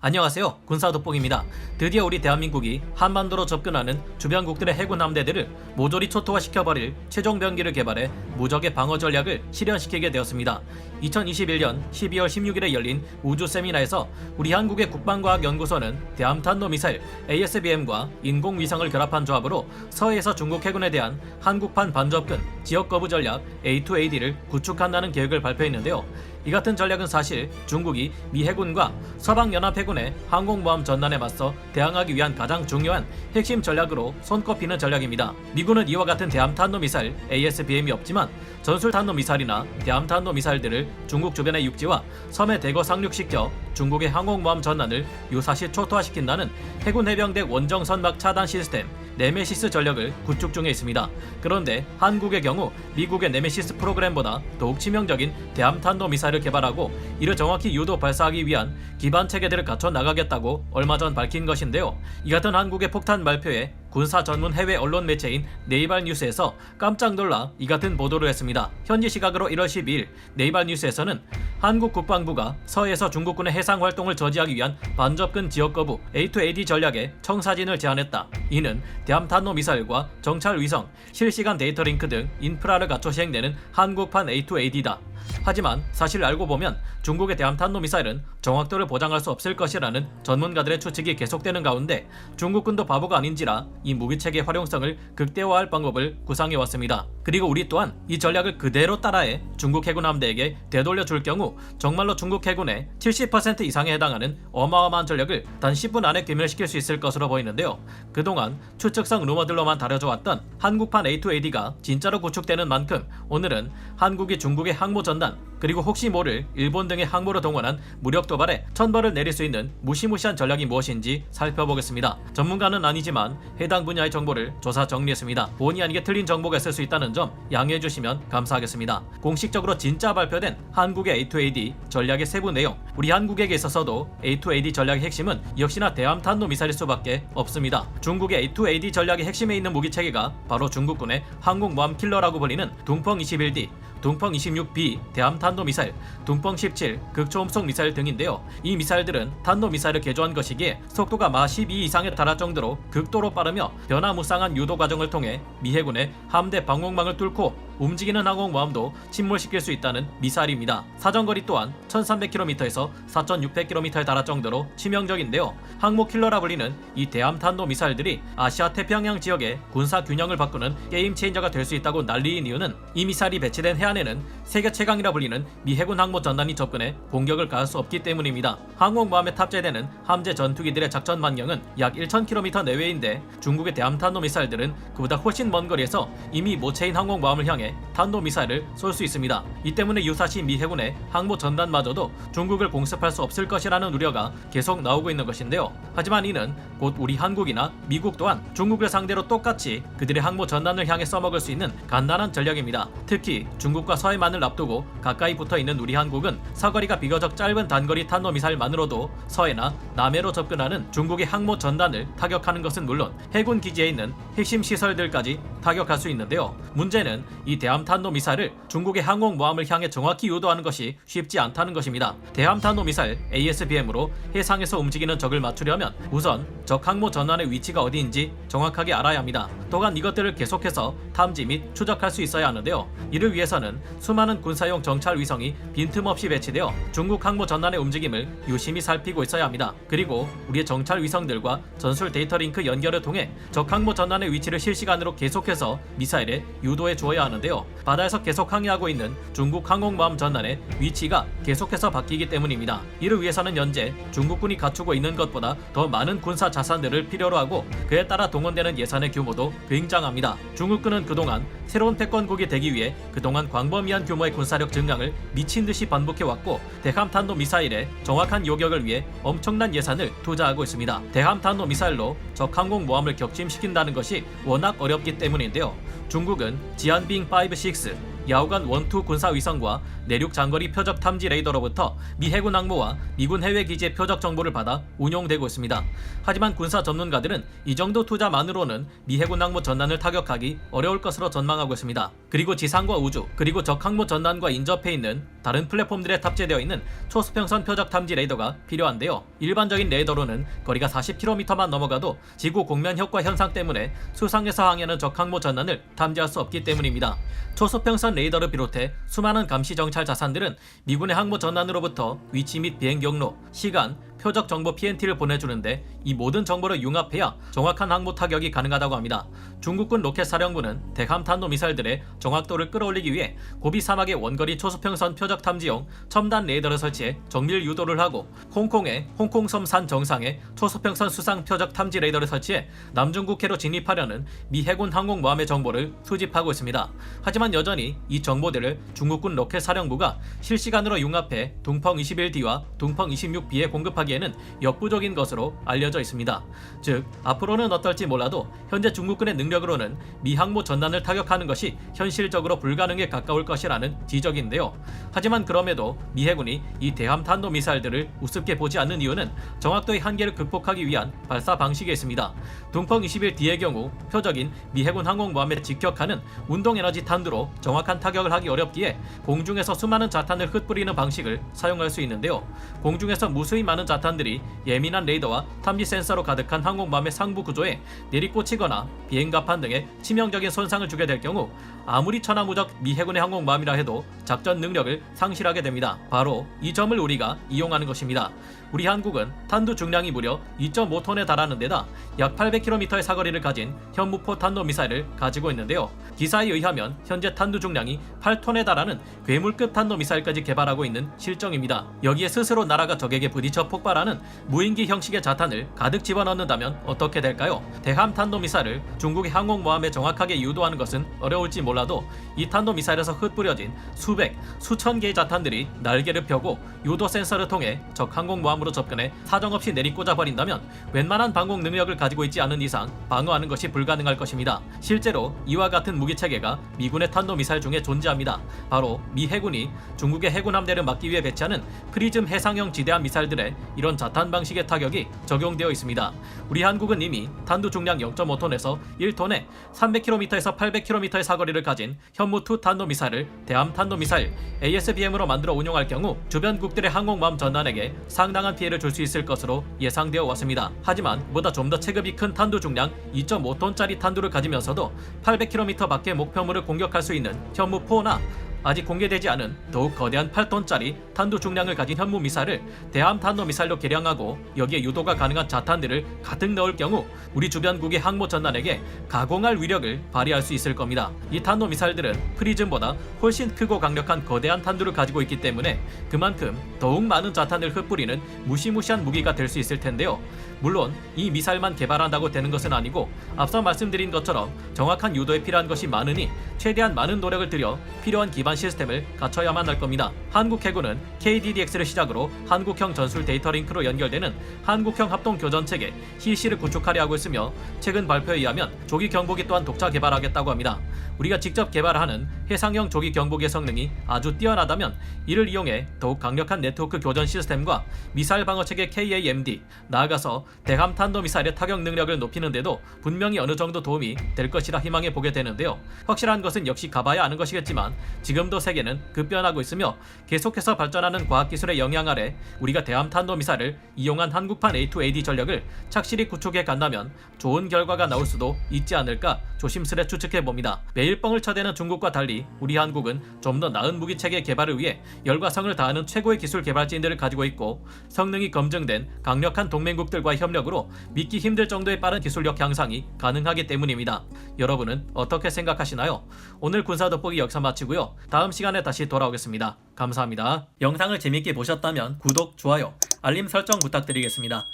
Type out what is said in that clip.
안녕하세요. 군사돋보기입니다. 드디어 우리 대한민국이 한반도로 접근하는 주변국들의 해군 함대들을 모조리 초토화시켜버릴 최종 병기를 개발해 무적의 방어 전략을 실현시키게 되었습니다. 2021년 12월 16일에 열린 우주 세미나에서 우리 한국의 국방과학연구소는 대함탄도미사일 ASBM과 인공위성을 결합한 조합으로 서해에서 중국 해군에 대한 한국판 반접근 지역거부 전략 A2AD를 구축한다는 계획을 발표했는데요. 이 같은 전략은 사실 중국이 미 해군과 서방연합해군의 항공모함 전단에 맞서 대항하기 위한 가장 중요한 핵심 전략으로 손꼽히는 전략입니다. 미군은 이와 같은 대함탄도미사일 ASBM이 없지만 전술탄도미사일이나 대함탄도미사일들을 중국 주변의 육지와 섬에 대거 상륙시켜 중국의 항공모함 전단을 유사시 초토화시킨다는 해군 해병대 원정선박 차단 시스템 네메시스 전력을 구축 중에 있습니다. 그런데 한국의 경우 미국의 네메시스 프로그램보다 더욱 치명적인 대함탄도미사일을 개발하고 이를 정확히 유도 발사하기 위한 기반 체계들을 갖춰 나가겠다고 얼마 전 밝힌 것인데요. 이 같은 한국의 폭탄 발표에 군사 전문 해외 언론 매체인 네이발 뉴스에서 깜짝 놀라 이 같은 보도를 했습니다. 현지 시각으로 1월 12일 네이발 뉴스에서는 한국 국방부가 서해에서 중국군의 해상 활동을 저지하기 위한 반접근 지역 거부 A2AD 전략에 청사진을 제안했다. 이는 대함탄도미사일과 정찰 위성, 실시간 데이터 링크 등 인프라를 갖춰 시행되는 한국판 A2AD다. 하지만 사실 알고 보면 중국의 대함탄도미사일은 정확도를 보장할 수 없을 것이라는 전문가들의 추측이 계속되는 가운데 중국군도 바보가 아닌지라 이 무기체계의 활용성을 극대화할 방법을 구상해왔습니다. 그리고 우리 또한 이 전략을 그대로 따라해 중국 해군 함대에게 되돌려줄 경우 정말로 중국 해군의 70% 이상에 해당하는 어마어마한 전력을 단 10분 안에 괴멸시킬 수 있을 것으로 보이는데요. 그동안 추측성 루머들로만 다뤄져 왔던 한국판 A2AD가 진짜로 구축되는 만큼 오늘은 한국이 중국의 항모 전단 그리고 혹시 모를 일본 등의 항모를 동원한 무력 도발에 천벌을 내릴 수 있는 무시무시한 전략이 무엇인지 살펴보겠습니다. 전문가는 아니지만 해당 분야의 정보를 조사 정리했습니다. 본의 아니게 틀린 정보가 있을 수 있다는 점 양해해 주시면 감사하겠습니다. 공식적으로 진짜 발표된 한국의 A2AD 전략의 세부 내용, 우리 한국에게 있어서도 A2AD 전략의 핵심은 역시나 대함탄도미사일일 수밖에 없습니다. 중국의 A2AD 전략의 핵심에 있는 무기체계가 바로 중국군의 항공모함 킬러라고 불리는 둥펑 21D, 둥펑 26B 대함탄도미사일, 둥펑 17 극초음속 미사일 등인데요. 이 미사일들은 탄도미사일을 개조한 것이기에 속도가 마 12 이상에 달할 정도로 극도로 빠르며 변화무쌍한 유도 과정을 통해 미 해군의 함대 방공망을 뚫고 움직이는 항공모함도 침몰시킬 수 있다는 미사일입니다. 사정거리 또한 1300km에서 4600km에 달할 정도로 치명적인데요. 항모 킬러라 불리는 이 대함탄도 미사일들이 아시아 태평양 지역의 군사 균형을 바꾸는 게임 체인저가 될 수 있다고 난리인 이유는 이 미사일이 배치된 해안에는 세계 최강이라 불리는 미 해군 항모 전단이 접근해 공격을 가할 수 없기 때문입니다. 항공모함에 탑재되는 함재 전투기들의 작전 반경은 약 1000km 내외인데 중국의 대함탄도 미사일들은 그보다 훨씬 먼 거리에서 이미 모체인 항공모함을 향해 탄도미사일을 쏠 수 있습니다. 이 때문에 유사시 미 해군의 항모 전단마저도 중국을 공습할 수 없을 것이라는 우려가 계속 나오고 있는 것인데요. 하지만 이는 곧 우리 한국이나 미국 또한 중국을 상대로 똑같이 그들의 항모 전단을 향해 써먹을 수 있는 간단한 전략입니다. 특히 중국과 서해만을 앞두고 가까이 붙어있는 우리 한국은 사거리가 비교적 짧은 단거리 탄도미사일만으로도 서해나 남해로 접근하는 중국의 항모 전단을 타격하는 것은 물론 해군 기지에 있는 핵심 시설들까지 타격할 수 있는데요. 문제는 이 대함탄도미사일을 중국의 항공모함을 향해 정확히 유도하는 것이 쉽지 않다는 것입니다. 대함탄도미사일 ASBM으로 해상에서 움직이는 적을 맞추려면 우선 적 항모 전환의 위치가 어디인지 정확하게 알아야 합니다. 또한 이것들을 계속해서 탐지 및 추적할 수 있어야 하는데요. 이를 위해서는 수많은 군사용 정찰 위성이 빈틈없이 배치되어 중국 항모 전환의 움직임을 유심히 살피고 있어야 합니다. 그리고 우리의 정찰 위성들과 전술 데이터 링크 연결을 통해 적 항모 전환의 위치를 실시간으로 계속해서 미사일에 유도해 주어야 하는데요. 바다에서 계속 항해하고 있는 중국 항공모함 전단의 위치가 계속해서 바뀌기 때문입니다. 이를 위해서는 현재 중국군이 갖추고 있는 것보다 더 많은 군사 자산들을 필요로 하고 그에 따라 동원되는 예산의 규모도 굉장합니다. 중국군은 그동안 새로운 패권국이 되기 위해 그동안 광범위한 규모의 군사력 증강을 미친듯이 반복해왔고 대함탄도 미사일의 정확한 요격을 위해 엄청난 예산을 투자하고 있습니다. 대함탄도 미사일로 적 항공모함을 격침시킨다는 것이 워낙 어렵기 때문인데요. 중국은 지안빙 5, 6, 야후간 1-2 군사위성과 내륙 장거리 표적 탐지 레이더로부터 미 해군 항모와 미군 해외 기지의 표적 정보를 받아 운용되고 있습니다. 하지만 군사 전문가들은 이 정도 투자만으로는 미 해군 항모 전단을 타격하기 어려울 것으로 전망하고 있습니다. 그리고 지상과 우주, 그리고 적 항모 전단과 인접해 있는 다른 플랫폼들에 탑재되어 있는 초수평선 표적 탐지 레이더가 필요한데요. 일반적인 레이더로는 거리가 40km만 넘어가도 지구 공면 효과 현상 때문에 수상에서 항해하는 적 항모 전단을 탐지할 수 없기 때문입니다. 초수평선 레이더를 비롯해 수많은 감시 정찰 자산들은 미군의 항모 전단으로부터 위치 및 비행 경로, 시간, 표적 정보 PNT를 보내주는데 이 모든 정보를 융합해야 정확한 항모 타격이 가능하다고 합니다. 중국군 로켓사령부는 대함탄도 미사일들의 정확도를 끌어올리기 위해 고비 사막의 원거리 초수평선 표적 탐지용 첨단 레이더를 설치해 정밀 유도를 하고 홍콩의 홍콩섬산 정상에 초수평선 수상 표적 탐지 레이더를 설치해 남중국해로 진입하려는 미 해군 항공모함의 정보를 수집하고 있습니다. 하지만 여전히 이 정보들을 중국군 로켓사령부가 실시간으로 융합해 둥펑 21D와 둥펑 26B에 공급하기에는 역부족인 것으로 알려져 있습니다. 즉, 앞으로는 어떨지 몰라도 현재 중국군의 능력으로는 미 항모 전단을 타격하는 것이 현실적으로 불가능에 가까울 것이라는 지적인데요. 하지만 그럼에도 미 해군이 이 대함 탄도 미사일들을 우습게 보지 않는 이유는 정확도의 한계를 극복하기 위한 발사 방식에 있습니다. 둥펑 21D의 경우 표적인 미 해군 항공모함에 직격하는 운동에너지 탄두로 정확한 타격을 하기 어렵기에 공중에서 수많은 자탄을 흩뿌리는 방식을 사용할 수 있는데요. 공중에서 무수히 많은 자탄들이 예민한 레이더와 탐지 센서로 가득한 항공모함의 상부 구조에 내리꽂히거나 비행갑판 등에 치명적인 손상을 주게 될 경우 아무리 천하무적 미 해군의 항공모함이라 해도 작전 능력을 상실하게 됩니다. 바로 이 점을 우리가 이용하는 것입니다. 우리 한국은 탄두 중량이 무려 2.5톤에 달하는 데다 약 800km의 사거리를 가진 현무포 탄도 미사일을 가지고 있는데요. 기사에 의하면 현재 탄두 중량이 8톤에 달하는 괴물급 탄도 미사일까지 개발하고 있는 실정입니다. 여기에 스스로 나라가 적에게 부딪혀 폭발하는 무인기 형식의 자탄을 가득 집어넣는다면 어떻게 될까요? 대함 탄도 미사일을 중국의 항공모함에 정확하게 유도하는 것은 어려울지 몰라도 이 탄도 미사일에서 흩뿌려진 수백, 수천 개의 자탄들이 날개를 펴고 유도 센서를 통해 적 항공모함으로 접근해 사정없이 내리꽂아 버린다면 웬만한 방공 능력을 가지고 있지 않은 이상 방어하는 것이 불가능할 것입니다. 실제로 이와 같은 무기 체계가 미군의 탄도 미사일 중에 존재합니다. 바로 미 해군이 중국의 해군 함대를 막기 위해 배치하는 프리즘 해상형 지대함 미사일들의 이런 자탄 방식의 타격이 적용되어 있습니다. 우리 한국은 이미 탄두 중량 0.5톤에서 1톤에 300km에서 800km의 사거리를 가진 현무2 탄도 미사일을 대함 탄도 미사일 ASBM으로 만들어 운용할 경우 주변국들의 항공모함 전단에게 상당한 피해를 줄 수 있을 것으로 예상되어 왔습니다. 하지만 보다 좀 더 체급이 큰 탄두 중량 2.5톤짜리 탄두를 가지면서도 800km 밖의 목표물을 공격할 수 있는 현무4나 아직 공개되지 않은 더욱 거대한 8톤짜리 탄두 중량을 가진 현무 미사일을 대함 탄도 미사일로 개량하고 여기에 유도가 가능한 자탄들을 가득 넣을 경우 우리 주변국의 항모 전단에게 가공할 위력을 발휘할 수 있을 겁니다. 이 탄도 미사일들은 프리즘보다 훨씬 크고 강력한 거대한 탄두를 가지고 있기 때문에 그만큼 더욱 많은 자탄을 흩뿌리는 무시무시한 무기가 될 수 있을 텐데요. 물론 이 미사일만 개발한다고 되는 것은 아니고 앞서 말씀드린 것처럼 정확한 유도에 필요한 것이 많으니 최대한 많은 노력을 들여 필요한 기반 시스템을 갖춰야만 할 겁니다. 한국 해군은 KDDX를 시작으로 한국형 전술 데이터 링크로 연결되는 한국형 합동 교전 체계 CC를 구축하려 하고 있으며 최근 발표에 의하면 조기 경보기 또한 독자 개발하겠다고 합니다. 우리가 직접 개발하는 해상형 조기 경보기의 성능이 아주 뛰어나다면 이를 이용해 더욱 강력한 네트워크 교전 시스템과 미사일 방어 체계 KAMD, 나아가서 대함 탄도 미사일의 타격 능력을 높이는 데도 분명히 어느 정도 도움이 될 것이라 희망해 보게 되는데요. 확실한 것은 역시 가봐야 아는 것이겠지만 지금도 세계는 급변하고 있으며 계속해서 발전하는 과학기술의 영향 아래 우리가 대함 탄도 미사일을 이용한 한국판 A2AD 전력을 착실히 구축해 간다면 좋은 결과가 나올 수도 있지 않을까 조심스레 추측해 봅니다. 매일 뻥을 쳐대는 중국과 달리 우리 한국은 좀 더 나은 무기 체계 개발을 위해 열과 성을 다하는 최고의 기술 개발진들을 가지고 있고 성능이 검증된 강력한 동맹국들과의 협력으로 믿기 힘들 정도의 빠른 기술력 향상이 가능하기 때문입니다. 여러분은 어떻게 생각하시나요? 오늘 군사 돋보기 여기서 마치고요. 다음 시간에 다시 돌아오겠습니다. 감사합니다. 영상을 재밌게 보셨다면 구독, 좋아요, 알림 설정 부탁드리겠습니다.